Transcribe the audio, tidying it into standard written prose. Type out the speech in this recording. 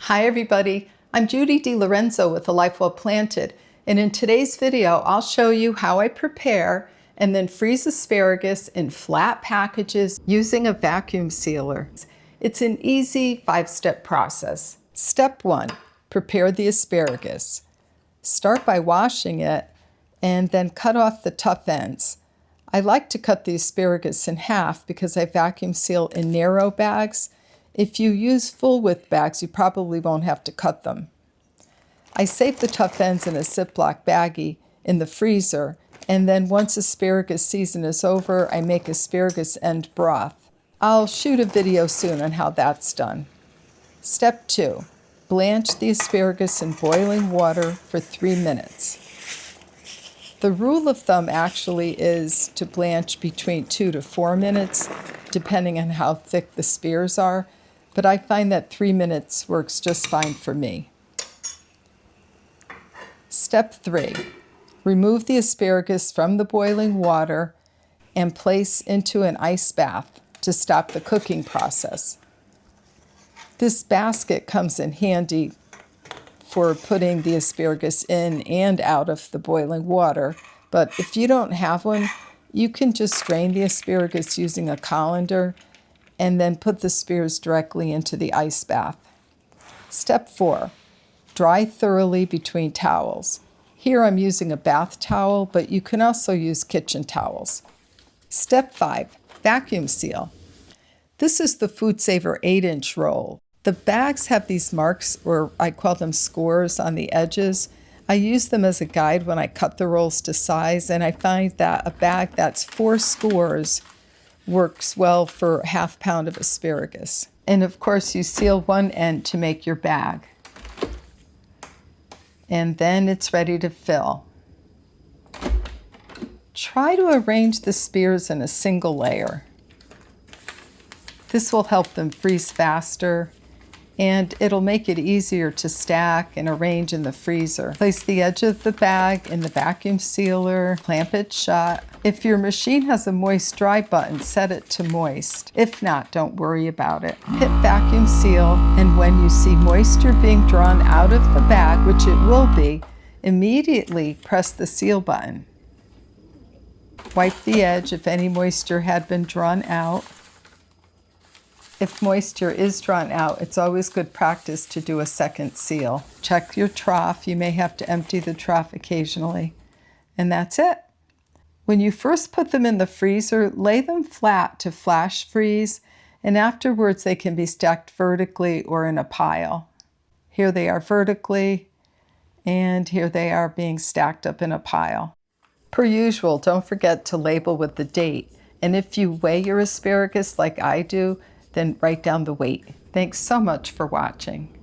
Hi everybody, I'm Judy DiLorenzo with A Life Well Planted, and in today's video I'll show you how I prepare and then freeze asparagus in flat packages using a vacuum sealer. It's an easy 5-step process. Step 1. Prepare the asparagus. Start by washing it and then cut off the tough ends. I like to cut the asparagus in half because I vacuum seal in narrow bags. If you use full width bags, you probably won't have to cut them. I save the tough ends in a Ziploc baggie in the freezer, and then once asparagus season is over, I make asparagus end broth. I'll shoot a video soon on how that's done. Step 2. Blanch the asparagus in boiling water for 3 minutes. The rule of thumb actually is to blanch between 2 to 4 minutes, depending on how thick the spears are. But I find that 3 minutes works just fine for me. Step 3. Remove the asparagus from the boiling water and place into an ice bath to stop the cooking process. This basket comes in handy for putting the asparagus in and out of the boiling water, but if you don't have one, you can just strain the asparagus using a colander and then put the spears directly into the ice bath. Step 4. Dry thoroughly between towels. Here I'm using a bath towel, but you can also use kitchen towels. Step 5. Vacuum seal. This is the Food Saver 8-inch roll. The bags have these marks, or I call them scores, on the edges. I use them as a guide when I cut the rolls to size, and I find that a bag that's 4 scores works well for a ½ pound of asparagus. And of course you seal one end to make your bag. And then it's ready to fill. Try to arrange the spears in a single layer. This will help them freeze faster, and it'll make it easier to stack and arrange in the freezer. Place the edge of the bag in the vacuum sealer, clamp it shut. If your machine has a moist dry button, set it to moist. If not, don't worry about it. Hit vacuum seal, and when you see moisture being drawn out of the bag, which it will be, immediately press the seal button. Wipe the edge if any moisture had been drawn out. If moisture is drawn out, it's always good practice to do a second seal. Check your trough. You may have to empty the trough occasionally. And that's it. When you first put them in the freezer, lay them flat to flash freeze, and afterwards they can be stacked vertically or in a pile. Here they are vertically, and here they are being stacked up in a pile. Per usual, don't forget to label with the date. And if you weigh your asparagus like I do, then write down the weight. Thanks so much for watching.